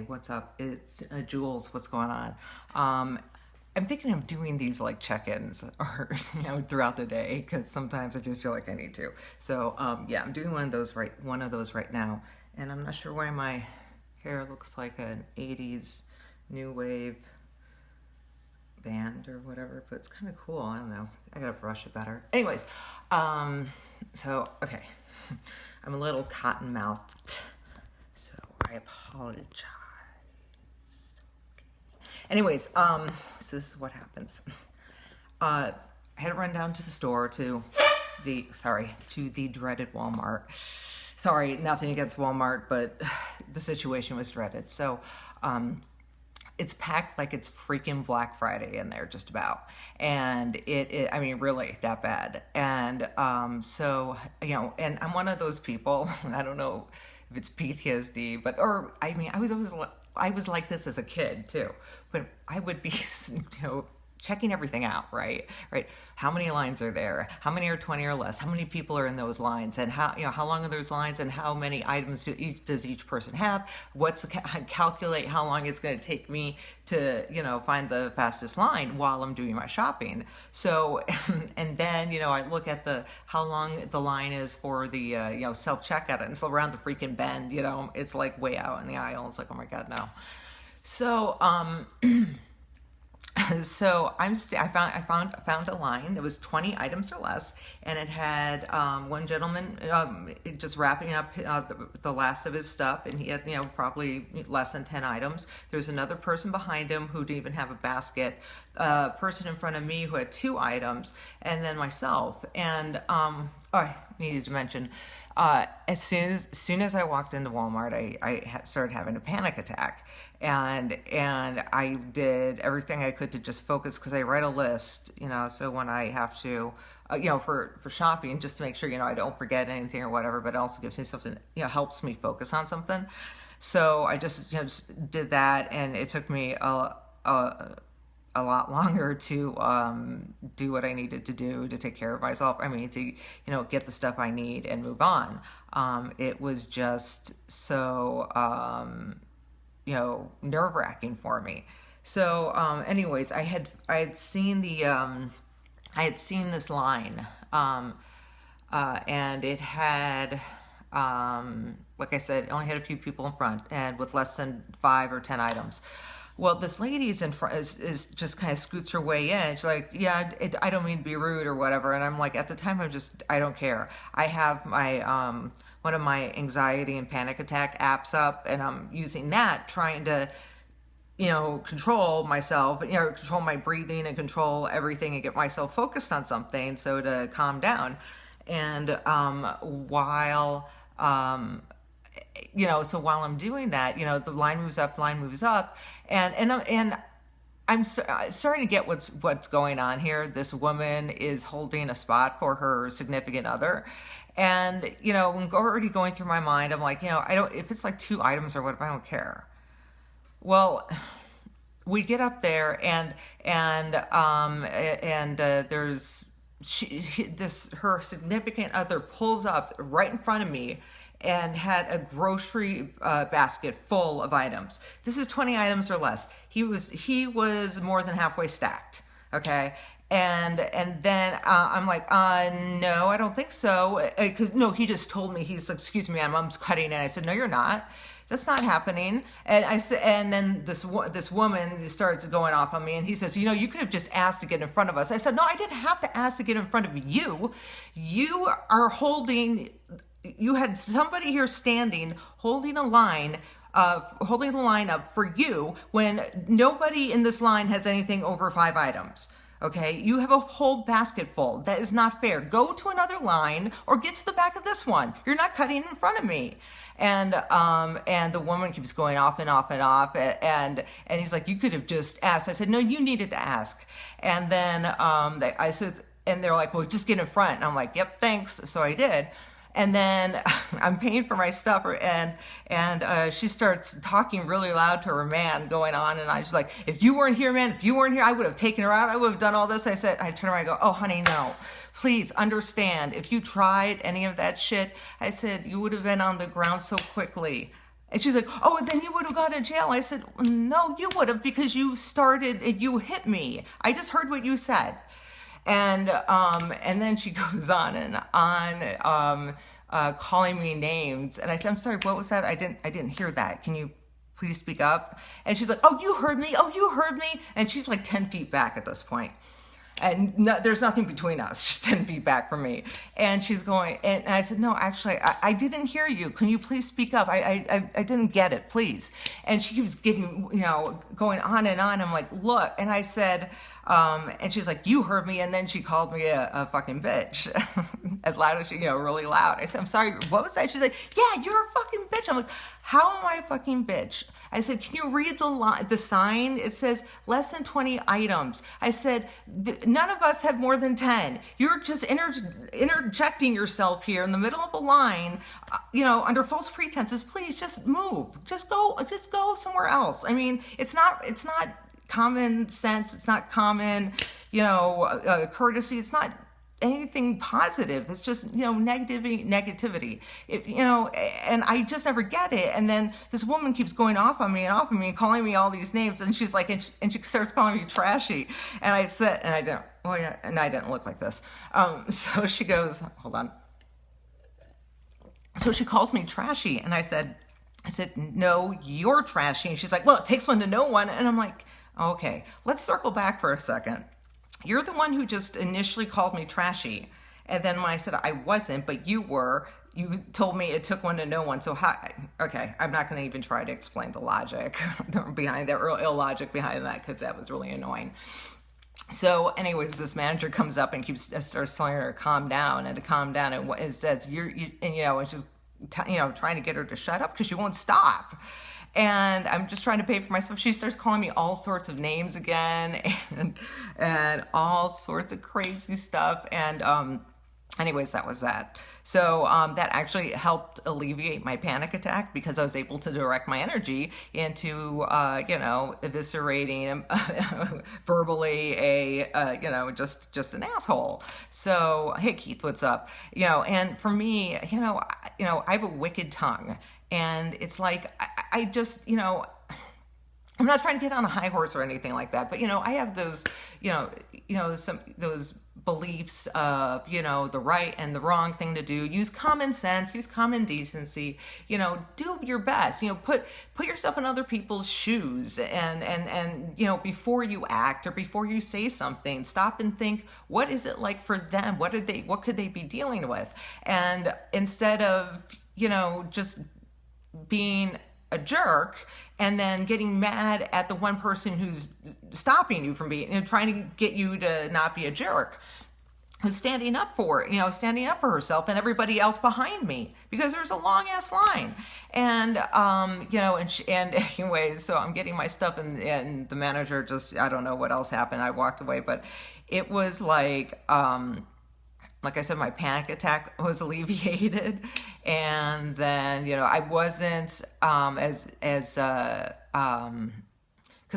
Hey, what's up? It's Jules. What's going on? I'm thinking of doing these like check-ins or throughout the day because sometimes I just feel like I need to. So yeah, I'm doing one of those right now, and I'm not sure why my hair looks like an '80s new wave band or whatever, but it's kind of cool. I don't know. I gotta brush it better. Anyways, so okay, I'm a little cotton-mouthed, so I apologize. Anyways, so this is what happens. I had to run down to the store to the dreaded Walmart. Sorry, nothing against Walmart, but the situation was dreaded. So, it's packed like it's freaking Black Friday in there, just about. And I mean, really that bad. And, so, and I'm one of those people, and I don't know if it's PTSD, I was like this as a kid too, but I would be, checking everything out, right? How many lines are there? How many are 20 or less? How many people are in those lines? And how long are those lines? And how many items does each person have? Calculate how long it's going to take me to, find the fastest line while I'm doing my shopping. So, and then, I look at how long the line is for the, self-checkout. And so around the freaking bend, it's like way out in the aisle. It's like, oh my God, no. So, so I found a line. It was 20 items or less, and it had one gentleman just wrapping up the last of his stuff, and he had probably less than 10 items. There's another person behind him who didn't even have a basket. A person in front of me who had 2 items, and then myself. And I needed to mention. As soon as I walked into Walmart, I started having a panic attack, and I did everything I could to just focus, because I write a list, so when I have to, for shopping, just to make sure, I don't forget anything or whatever, but it also gives me something, helps me focus on something. So I just did that, and it took me a lot longer to do what I needed to do to take care of myself. I mean, to get the stuff I need and move on. It was just so nerve-wracking for me. So anyways, I had seen this line, and it had like I said, it only had a few people in front, and with less than 5 or 10 items. Well, this lady's in front is just kind of scoots her way in. She's like, yeah, I don't mean to be rude or whatever. And I'm like, at the time, I don't care. I have my, one of my anxiety and panic attack apps up, and I'm using that, trying to, control myself, control my breathing and control everything and get myself focused on something, so to calm down. And while I'm doing that, the line moves up, and I'm starting to get what's going on here. This woman is holding a spot for her significant other, and I'm already going through my mind. I'm like, if it's like 2 items or whatever, I don't care. Well, we get up there, and there's her significant other pulls up right in front of me and had a grocery basket full of items. This is 20 items or less. He was more than halfway stacked. Okay. And then I'm like, no, I don't think so. Because no, he just told me, he's like, excuse me, I'm cutting. And I said, no, you're not. That's not happening. And I said, and then this woman starts going off on me, and he says, you could have just asked to get in front of us. I said, no, I didn't have to ask to get in front of you. You had somebody here standing, holding the line up for you, when nobody in this line has anything over 5 items. Okay, you have a whole basket full. That is not fair. Go to another line or get to the back of this one. You're not cutting in front of me. And the woman keeps going off and off and off, and he's like, you could have just asked. I said, no, you needed to ask. And then I said, and they're like, well, just get in front. And I'm like, yep, thanks. So I did. And then I'm paying for my stuff, and she starts talking really loud to her man, going on, and I was like, if you weren't here, man, I would have taken her out. I would have done all this. I turn around and go, oh, honey, no. Please understand, if you tried any of that shit, I said, you would have been on the ground so quickly. And she's like, oh, then you would have gone to jail. I said, no, you would have, because you hit me. I just heard what you said. And then she goes on and on, calling me names. And I said, I'm sorry, what was that? I didn't hear that. Can you please speak up? And she's like, oh, you heard me. Oh, you heard me. And she's like 10 feet back at this point. And there's nothing between us, just 10 feet back from me. And she's going, and I said, no, actually, I didn't hear you. Can you please speak up? I didn't get it, please. And she keeps getting, going on and on. I'm like, look. And I said, and she's like, you heard me. And then she called me a fucking bitch as loud as she, really loud. I said, I'm sorry, what was that? She's like, yeah, you're a fucking bitch. I'm like, how am I a fucking bitch? I said, can you read the sign? It says less than 20 items. I said, none of us have more than 10. You're just interjecting yourself here in the middle of a line, under false pretenses. Please just move. Just go somewhere else. I mean, it's not common sense. It's not common, courtesy. It's not anything positive. It's just, negativity. And I just never get it. And then this woman keeps going off on me and calling me all these names. And she's like, and she starts calling me trashy. And I said, and I didn't, oh yeah, and I didn't look like this. So she goes, hold on. So she calls me trashy. And I said, no, you're trashy. And she's like, well, it takes one to know one. And I'm like, okay, let's circle back for a second. You're the one who just initially called me trashy. And then when I said I wasn't, but you were, you told me it took one to know one. So okay, I'm not going to even try to explain the logic behind that, or illogic behind that, because that was really annoying. So anyways, this manager comes up and starts telling her to calm down, and and says, and she's, trying to get her to shut up because she won't stop. And I'm just trying to pay for myself. She starts calling me all sorts of names again, and all sorts of crazy stuff. And anyways, that was that. So that actually helped alleviate my panic attack, because I was able to direct my energy into, eviscerating verbally just an asshole. So, hey, Keith, what's up? And for me, I have a wicked tongue. And it's like, I just, I'm not trying to get on a high horse or anything like that, but, I have those, those beliefs of, the right and the wrong thing to do. Use common sense, use common decency, do your best, put yourself in other people's shoes, and before you act or before you say something, stop and think, what is it like for them? What could they be dealing with? And instead of, just being a jerk and then getting mad at the one person who's stopping you from being, trying to get you to not be a jerk, who's standing up for herself and everybody else behind me, because there's a long ass line. And, and anyways, so I'm getting my stuff, and the manager just, I don't know what else happened. I walked away, but it was like I said, my panic attack was alleviated. And then, I wasn't because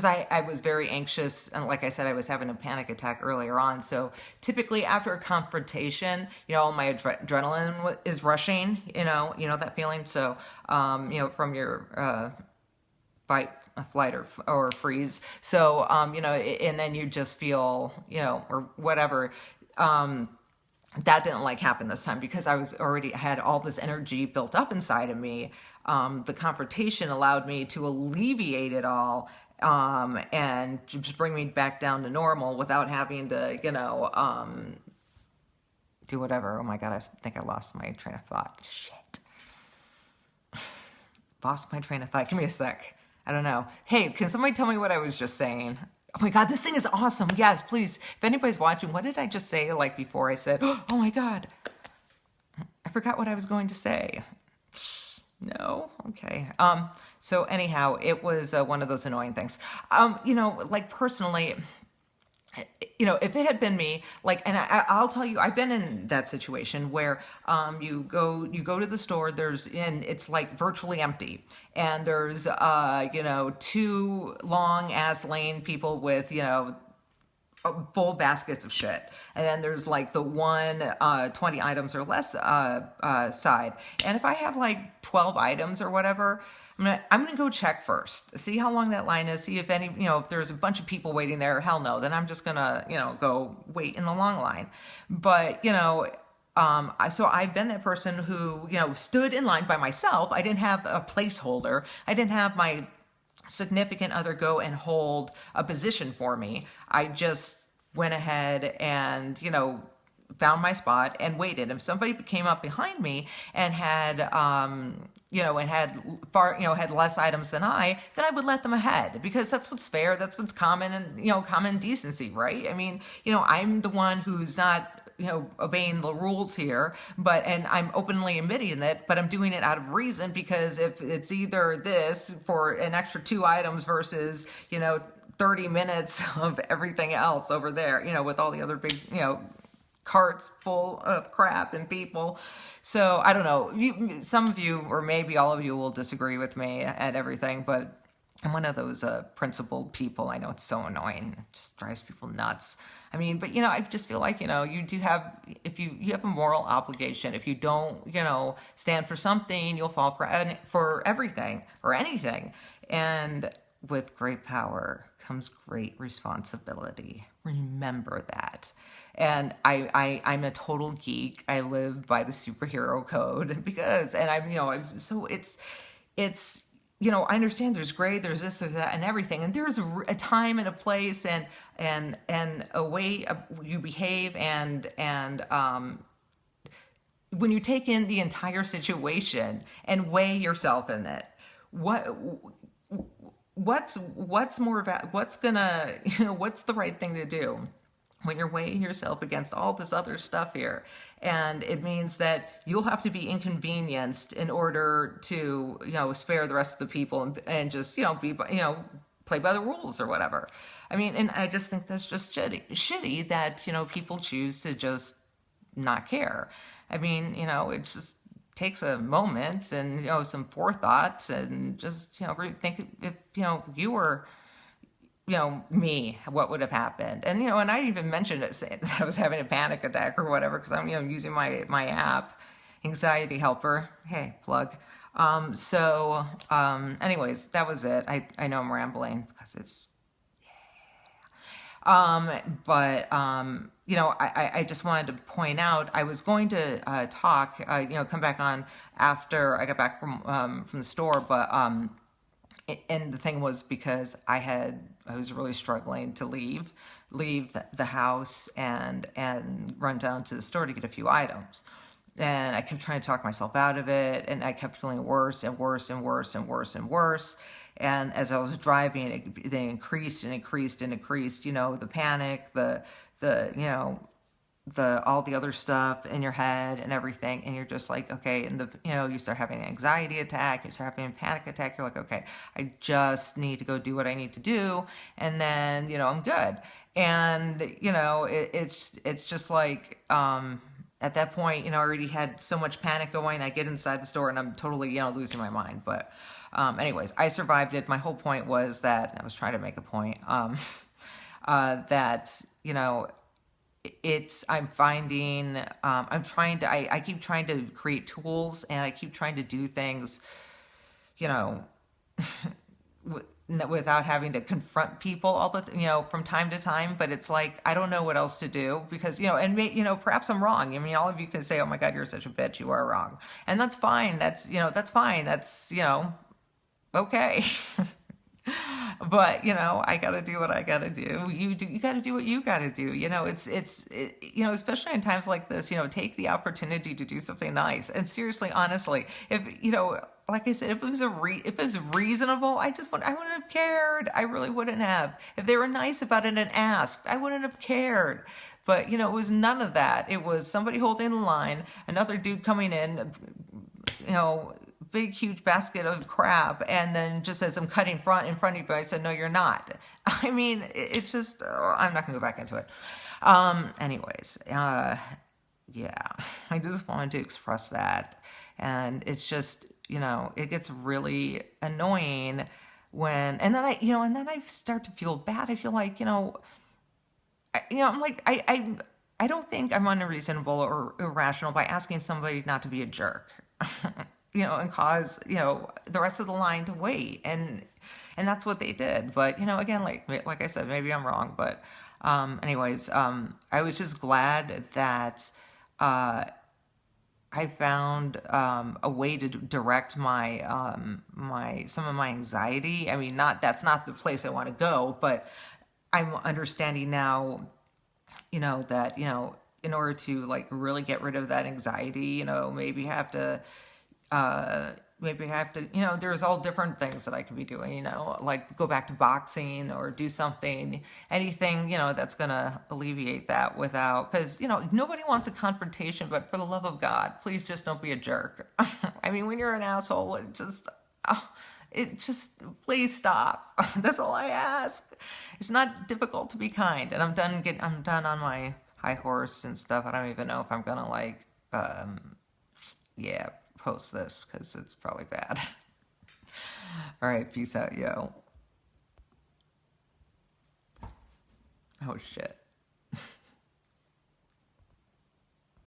I was very anxious. And like I said, I was having a panic attack earlier on. So typically after a confrontation, my adrenaline is rushing, that feeling. So, from your fight, flight, or freeze. So, and then you just feel, or whatever. That didn't happen this time, because I had all this energy built up inside of me. The confrontation allowed me to alleviate it all, and just bring me back down to normal without having to, do whatever. Oh my God, I think I lost my train of thought. Shit. Lost my train of thought. Give me a sec. I don't know. Hey, can somebody tell me what I was just saying? Oh my God, this thing is awesome. Yes, please. If anybody's watching, what did I just say before I said, oh my God, I forgot what I was going to say. No? Okay. So anyhow, it was one of those annoying things. Personally, if it had been me, and I'll tell you, I've been in that situation where you go to the store, and it's virtually empty, and there's two long ass lane people with full baskets of shit, and then there's the one 20 items or less side, and if I have 12 items or whatever, I'm gonna go check first, see how long that line is, see if any, if there's a bunch of people waiting there. Hell no, then I'm just gonna, go wait in the long line. But so I've been that person who, stood in line by myself. I didn't have a placeholder. I didn't have my significant other go and hold a position for me. I just went ahead and, found my spot and waited. If somebody came up behind me and had, had less items than then I would let them ahead, because that's what's fair. That's what's common, and, common decency, right? I mean, I'm the one who's not, obeying the rules here, and I'm openly admitting it, but I'm doing it out of reason, because if it's either this for an extra 2 items versus, 30 minutes of everything else over there, with all the other big, carts full of crap and people. So I don't know, some of you, or maybe all of you, will disagree with me and everything, but I'm one of those principled people. I know it's so annoying. It just drives people nuts. I mean, but, I just feel like, you do have, if you have a moral obligation. If you don't, stand for something, you'll fall for everything or anything. And with great power comes great responsibility. Remember that. And I'm a total geek. I live by the superhero code and I understand there's grade, there's this, there's that, and everything. And there's a time and a place and a way you behave and when you take in the entire situation and weigh yourself in it, what's the right thing to do when you're weighing yourself against all this other stuff here. And it means that you'll have to be inconvenienced in order to, spare the rest of the people and just, play by the rules or whatever. I mean, and I just think that's just shitty that, people choose to just not care. I mean, it just takes a moment and, some forethought and just, think if, you were, me, what would have happened? And, and I didn't even mention it, saying that I was having a panic attack or whatever, because I'm, using my app, Anxiety Helper. Hey, plug. Anyways, that was it. I know I'm rambling because it's, I just wanted to point out, I was going to talk, come back on after I got back from the store, but and the thing was, because I was really struggling to leave the house and run down to the store to get a few items. And I kept trying to talk myself out of it, and I kept feeling worse and worse and worse and worse and worse. And as I was driving, it increased and increased and increased, the panic, the all the other stuff in your head and everything. And you're just like, okay. And you start having an anxiety attack, you start having a panic attack. You're like, okay, I just need to go do what I need to do. And then, I'm good. And, it's just like, at that point, I already had so much panic going. I get inside the store and I'm totally, losing my mind. But, anyways, I survived it. My whole point was that, I was trying to make a point, that, I'm finding, I keep trying to create tools, and I keep trying to do things, without having to confront people all the, from time to time. But it's like, I don't know what else to do, because, perhaps I'm wrong. I mean, all of you can say, oh my God, you're such a bitch, you are wrong. And that's fine. That's fine. That's, okay. But, I got to do what I got to do. You got to do what you got to do. Especially in times like this, take the opportunity to do something nice. And seriously, honestly, if, like I said, if it was reasonable, I wouldn't have cared. I really wouldn't have. If they were nice about it and asked, I wouldn't have cared. But, it was none of that. It was somebody holding the line, another dude coming in, big, huge basket of crap, and then just as I'm cutting in front of you, I said, no, you're not. I mean, it's just, I'm not going to go back into it. Anyways, yeah, I just wanted to express that. And it's just, it gets really annoying when, and then I start to feel bad. I feel like, I'm like, I don't think I'm unreasonable or irrational by asking somebody not to be a jerk. and cause, the rest of the line to wait. And that's what they did. But, again, like I said, maybe I'm wrong. But anyways, I was just glad that I found a way to direct my some of my anxiety. I mean, that's not the place I want to go, but I'm understanding now, that in order to like really get rid of that anxiety, maybe have to there's all different things that I could be doing, like go back to boxing or do something, anything, that's going to alleviate that without, because, nobody wants a confrontation, but for the love of God, please just don't be a jerk. I mean, when you're an asshole, please stop. That's all I ask. It's not difficult to be kind. And I'm done on my high horse and stuff. I don't even know if I'm going to post this because it's probably bad. All right, peace out, yo. Oh shit.